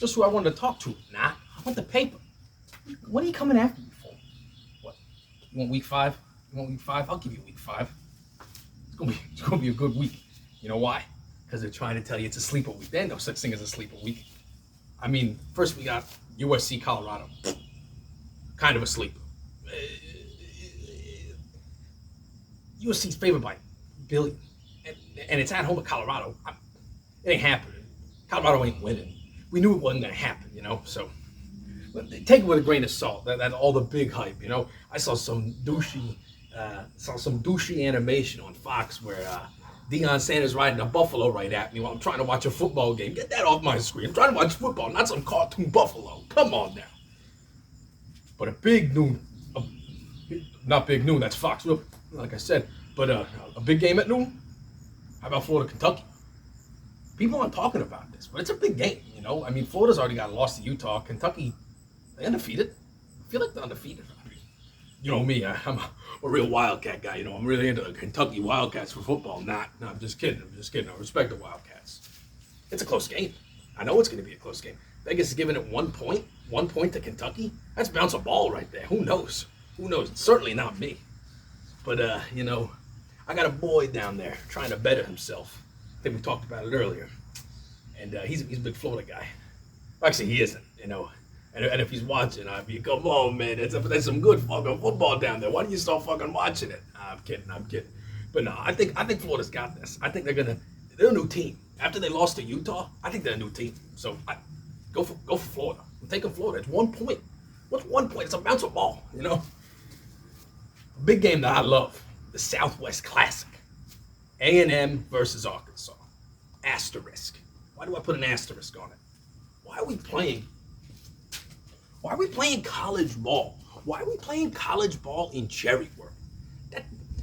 just who I wanted to talk to. Nah, I want the paper. What are you coming after me for? What? You want week 5? You want week 5? I'll give you week 5. It's gonna be a good week. You know why? Because they're trying to tell you it's a sleeper week. There ain't no such thing as a sleeper week. I mean, first we got USC Colorado. Kind of a sleeper. USC's favored by billion. And it's at home at Colorado. It ain't happening. Colorado ain't winning. We knew it wasn't going to happen, you know? So, take it with a grain of salt. That all the big hype, you know? I saw some douchey animation on Fox where Deion Sanders riding a buffalo right at me while I'm trying to watch a football game. Get that off my screen. I'm trying to watch football, not some cartoon buffalo. Come on now. But a big noon, not big noon, that's Fox, like I said, but a big game at noon? How about Florida, Kentucky? People aren't talking about this, but it's a big game, you know? I mean, Florida's already got lost to Utah. Kentucky, they're undefeated. I feel like they're undefeated. I mean, you know me, I'm a real Wildcat guy, you know? I'm really into the Kentucky Wildcats for football. No, I'm just kidding. I respect the Wildcats. It's a close game. I know it's going to be a close game. Vegas is giving it 1 point. 1 point to Kentucky. That's bounce a ball right there. Who knows? It's certainly not me. But, you know, I got a boy down there trying to better himself. I think we talked about it earlier. And he's a big Florida guy. Actually, he isn't, you know. And if he's watching, I'd be, come on, man. There's some good fucking football down there. Why don't you start fucking watching it? I'm kidding. But no, I think Florida's got this. I think they're a new team. After they lost to Utah, I think they're a new team. So go for Florida. I'm taking Florida. It's 1 point. What's 1 point? It's a bounce ball, you know. A big game that I love, the Southwest Classic. A&M versus Arkansas. Asterisk. Why do I put an asterisk on it? Why are we playing college ball? Why are we playing college ball in Cherrywood?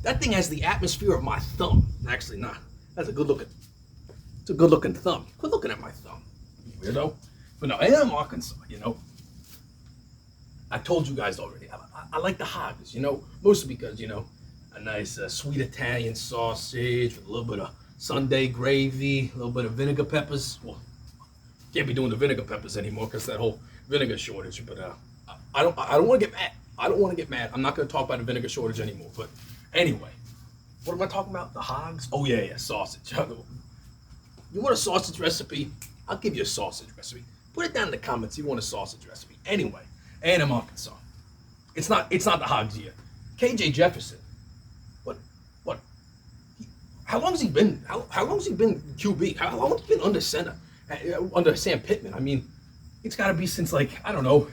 That thing has the atmosphere of my thumb. Actually, nah. It's a good looking thumb. Quit looking at my thumb, weirdo. But no, A&M Arkansas, you know. I told you guys already. I like the hogs, you know, mostly because, you know, a nice sweet Italian sausage with a little bit of Sunday gravy, a little bit of vinegar peppers. Well, can't be doing the vinegar peppers anymore because that whole vinegar shortage. But I don't want to get mad. I don't want to get mad. I'm not going to talk about the vinegar shortage anymore. But anyway, what am I talking about? The hogs? Oh yeah, sausage. You want a sausage recipe? I'll give you a sausage recipe. Put it down in the comments if you want a sausage recipe. Anyway, A&M Arkansas. It's not the hogs yet. KJ Jefferson. What? How long has he been? How long has he been QB? How long has he been under center? Under Sam Pittman? I mean, it's got to be since, like, I don't know,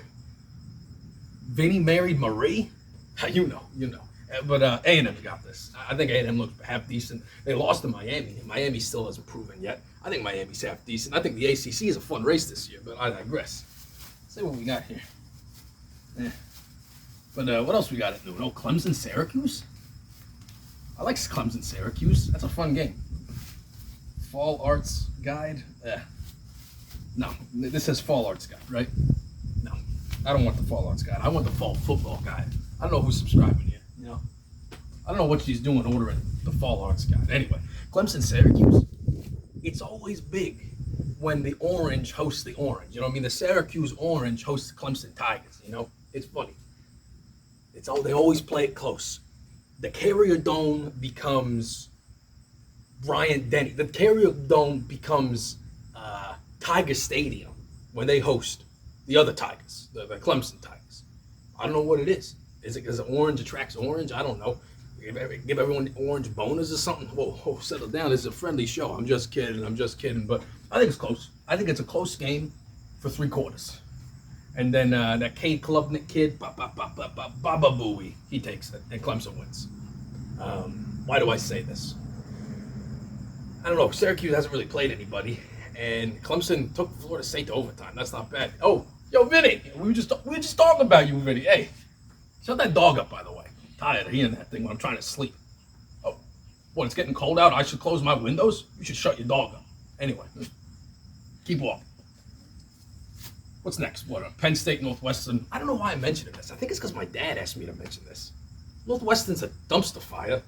Vinny married Marie? You know. But A&M's got this. I think A&M looks half decent. They lost to Miami. Miami still hasn't proven yet. I think Miami's half decent. I think the ACC is a fun race this year, but I digress. Let's see what we got here. But what else we got at noon? Oh, Clemson, Syracuse? I like Clemson, Syracuse. That's a fun game. Fall Arts Guide? No, this says Fall Arts Guide, right? No, I don't want the Fall Arts Guide. I want the Fall Football Guide. I don't know who's subscribing here, you know? I don't know what she's doing ordering the Fall Arts Guide. Anyway, Clemson, Syracuse. It's always big when the orange hosts the orange. You know what I mean? The Syracuse Orange hosts the Clemson Tigers, you know? It's funny. They always play it close. The Carrier Dome becomes Bryant Denny. The Carrier Dome becomes Tiger Stadium when they host the other Tigers, the Clemson Tigers. I don't know what it is. Is it because orange attracts orange? I don't know. Give everyone orange bonus or something? Whoa, settle down. This is a friendly show. I'm just kidding. But I think it's close. I think it's a close game for 3 quarters. And then that Cade Klubnik kid, Baba Booey, he takes it, and Clemson wins. Why do I say this? I don't know. Syracuse hasn't really played anybody, and Clemson took Florida State to overtime. That's not bad. Oh, yo, Vinny, we were just talking about you, Vinny. Hey, shut that dog up, by the way. I'm tired of hearing that thing when I'm trying to sleep. Oh, what? It's getting cold out. I should close my windows. You should shut your dog up. Anyway, keep walking. What's next? Penn State, Northwestern. I don't know why I'm mentioning this. I think it's because my dad asked me to mention this. Northwestern's a dumpster fire,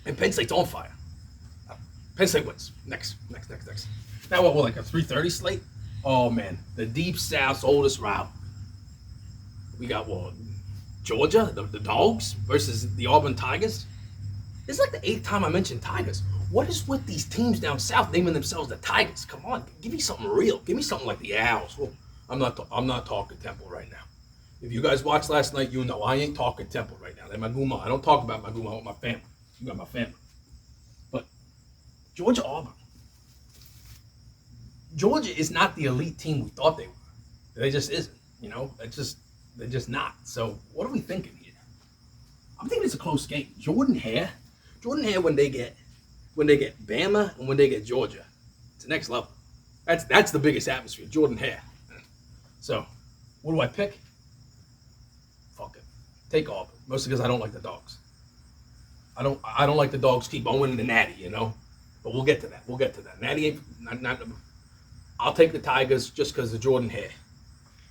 and Penn State's on fire. Penn State wins. Next. Now what? We're like a 3:30 slate. Oh man, the Deep South's oldest rival. We got what? Georgia, the Dogs versus the Auburn Tigers. It's like the eighth time I mentioned Tigers. What is with these teams down south naming themselves the Tigers? Come on, give me something real. Give me something like the Owls. Well, I'm not talking Temple right now. If you guys watched last night, you know I ain't talking Temple right now. They're my Guma. I don't talk about my Guma with my family. You got my family. But Georgia Auburn. Georgia is not the elite team we thought they were. They just isn't. You know, they're just not. So what are we thinking here? I'm thinking it's a close game. Jordan Hare when they get Bama and when they get Georgia, it's the next level. That's the biggest atmosphere. Jordan Hare. So what do I pick? Fuck it. Take Auburn. Mostly because I don't like the Dogs. I don't like the Dogs keep on winning the Natty, you know. But we'll get to that. Natty ain't not I'll take the Tigers just because of Jordan Hare.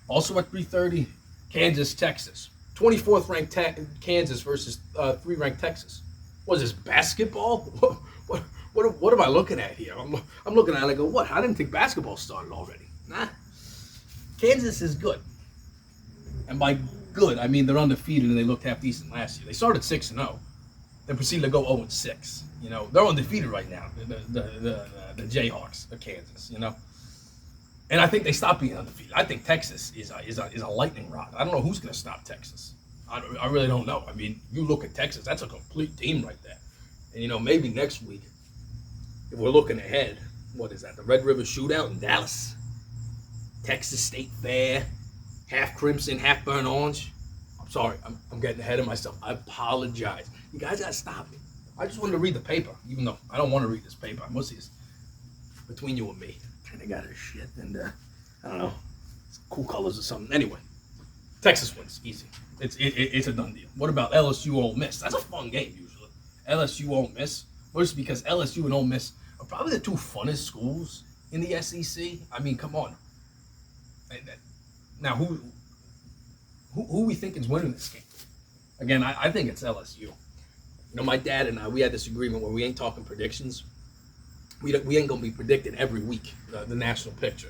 Also at 3:30, Kansas, Texas. 24th ranked Kansas versus 3 ranked Texas. What is this, basketball? What am I looking at here? I'm looking at it, I go, what? I didn't think basketball started already. Nah. Kansas is good. And by good, I mean they're undefeated and they looked half decent last year. They started 6-0, then proceeded to go 0-6. You know, they're undefeated right now. The Jayhawks of Kansas, you know. And I think they stopped being undefeated. I think Texas is a lightning rod. I don't know who's going to stop Texas. I really don't know. I mean, you look at Texas, that's a complete team right there. And, you know, maybe next week, if we're looking ahead, what is that? The Red River Shootout in Dallas. Texas State Fair. Half crimson, half burnt orange. I'm sorry. I'm getting ahead of myself. I apologize. You guys got to stop me. I just wanted to read the paper, even though I don't want to read this paper. Mostly it's between you and me. Kind of got a shit and I don't know, it's cool colors or something. Anyway, Texas wins easy. It's a done deal. What about LSU Ole Miss? That's a fun game usually. LSU Ole Miss, mostly because LSU and Ole Miss are probably the two funnest schools in the SEC. I mean, come on. Now who we think is winning this game? Again, I think it's LSU. You know, my dad and I, we had this agreement where we ain't talking predictions. We ain't gonna be predicting every week the national picture.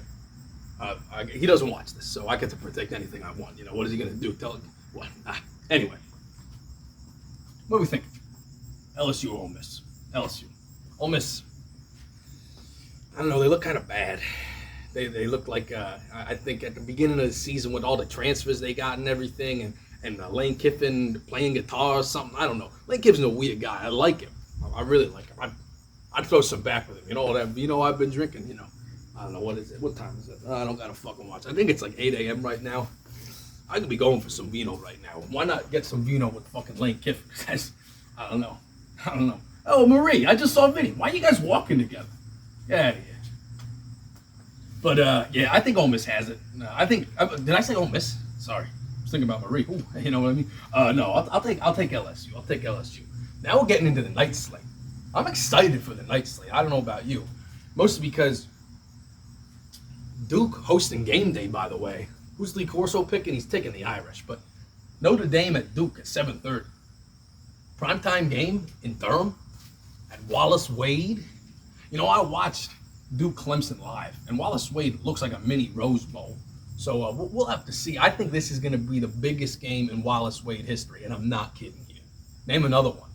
He doesn't watch this, so I get to predict anything I want. You know, what is he gonna do? Tell him what? Anyway, what do we think? LSU or Ole Miss? LSU, Ole Miss. I don't know. They look kind of bad. They look like I think at the beginning of the season with all the transfers they got and everything, and Lane Kiffin playing guitar or something. I don't know. Lane Kiffin's a weird guy. I like him. I really like him. I'd throw some back with him. You know that. You know I've been drinking. You know, I don't know what is it. What time is it? I don't gotta fucking watch. I think it's like 8 a.m. right now. I could be going for some vino right now. Why not get some vino with fucking Lane Kiffin? I don't know. Oh, Marie, I just saw Vinny. Why are you guys walking together? Get out of here. But yeah, I think Ole Miss has it. I think. Did I say Ole Miss? Sorry, I was thinking about Marie. Ooh, you know what I mean? No, I'll take LSU. I'll take LSU. Now we're getting into the night slate. I'm excited for the night slate. I don't know about you. Mostly because Duke hosting game day, by the way. Who's Lee Corso picking? He's taking the Irish. But Notre Dame at Duke at 7:30. Primetime game in Durham at Wallace Wade. You know, I watched Duke Clemson live, and Wallace Wade looks like a mini Rose Bowl. So we'll have to see. I think this is going to be the biggest game in Wallace Wade history, and I'm not kidding you. Name another one.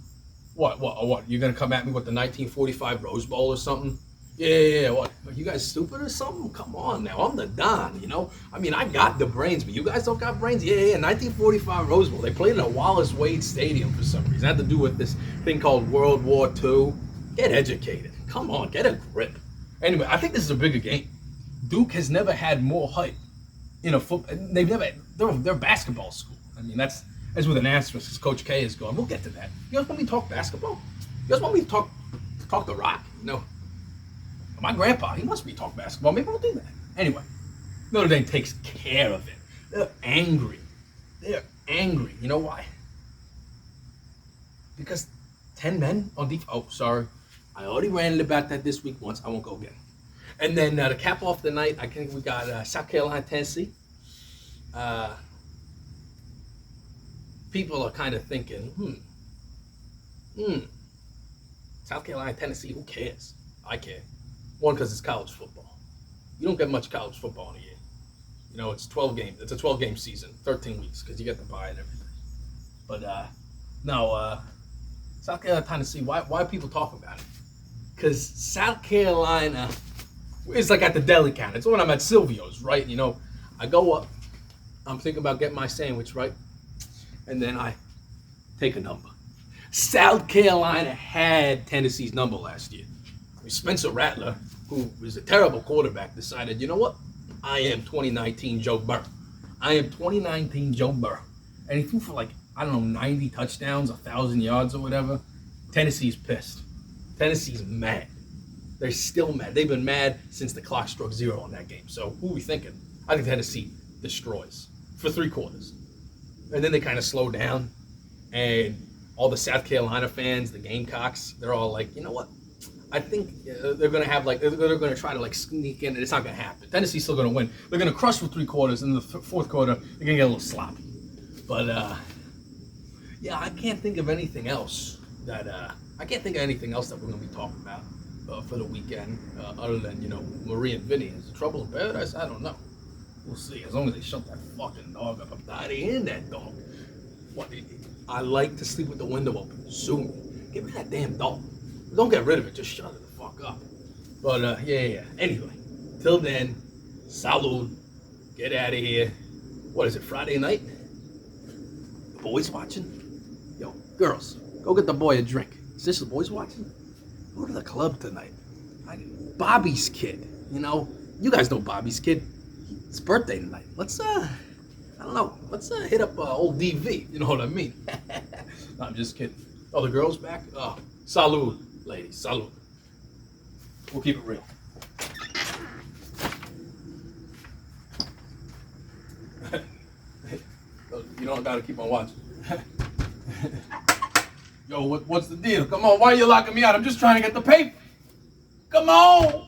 What? You're going to come at me with the 1945 Rose Bowl or something? Yeah. What? Are you guys stupid or something? Come on now. I'm the Don, you know? I mean, I got the brains, but you guys don't got brains? Yeah. 1945 Rose Bowl. They played in a Wallace Wade Stadium for some reason. It had to do with this thing called World War II. Get educated. Come on. Get a grip. Anyway, I think this is a bigger game. Duke has never had more hype in a football. They're a basketball school. I mean, that's with an asterisk because Coach K is going. We'll get to that. You guys want me to talk basketball? You guys want me to talk The Rock? No. My grandpa, he wants me to talk basketball. Maybe we'll do that. Anyway, Notre Dame takes care of it. They're angry. You know why? Because 10 men on defense. Oh, sorry. I already ranted about that this week once. I won't go again. And then to cap off the night, I think we got South Carolina, Tennessee. People are kind of thinking, South Carolina, Tennessee, who cares? I care. One, because it's college football. You don't get much college football in a year. You know, it's 12 games. It's a 12-game season, 13 weeks, because you get the bye and everything. But no, South Carolina, Tennessee. Why are people talking about it? Because South Carolina is like at the deli counter. It's when I'm at Silvio's, right? You know, I go up. I'm thinking about getting my sandwich, right? And then I take a number. South Carolina had Tennessee's number last year. Spencer Rattler, who was a terrible quarterback, decided, you know what? I am 2019 Joe Burrow. I am 2019 Joe Burrow. And he threw for like, I don't know, 90 touchdowns, 1,000 yards or whatever. Tennessee's pissed. Tennessee's mad. They're still mad. They've been mad since the clock struck 0 on that game. So who are we thinking? I think Tennessee destroys for 3 quarters. And then they kind of slow down. And all the South Carolina fans, the Gamecocks, they're all like, you know what? I think they're going to have like, they're going to try to like sneak in, and it's not going to happen. Tennessee's still going to win. They're going to crush for 3 quarters, and in the fourth quarter, they're going to get a little sloppy. But, yeah, I can't think of anything else that, we're going to be talking about for the weekend, other than, you know, Marie and Vinny. Is it trouble in paradise? I don't know. We'll see. As long as they shut that fucking dog up. I'm tired of hearing that dog. What? I like to sleep with the window open. Sue me. Give me that damn dog. Don't get rid of it. Just shut it the fuck up. But, yeah. Anyway, till then, salud. Get out of here. What is it, Friday night? The boys watching? Yo, girls, go get the boy a drink. Is this the boys watching? Go to the club tonight. Bobby's kid, you know? You guys know Bobby's kid. It's birthday tonight. Let's, I don't know. Let's hit up old DV. You know what I mean? No, I'm just kidding. Oh, the girl's back? Oh, salud, ladies. Salud. We'll keep it real. You don't gotta keep on watching. Yo, what's the deal? Come on, why are you locking me out? I'm just trying to get the paper. Come on!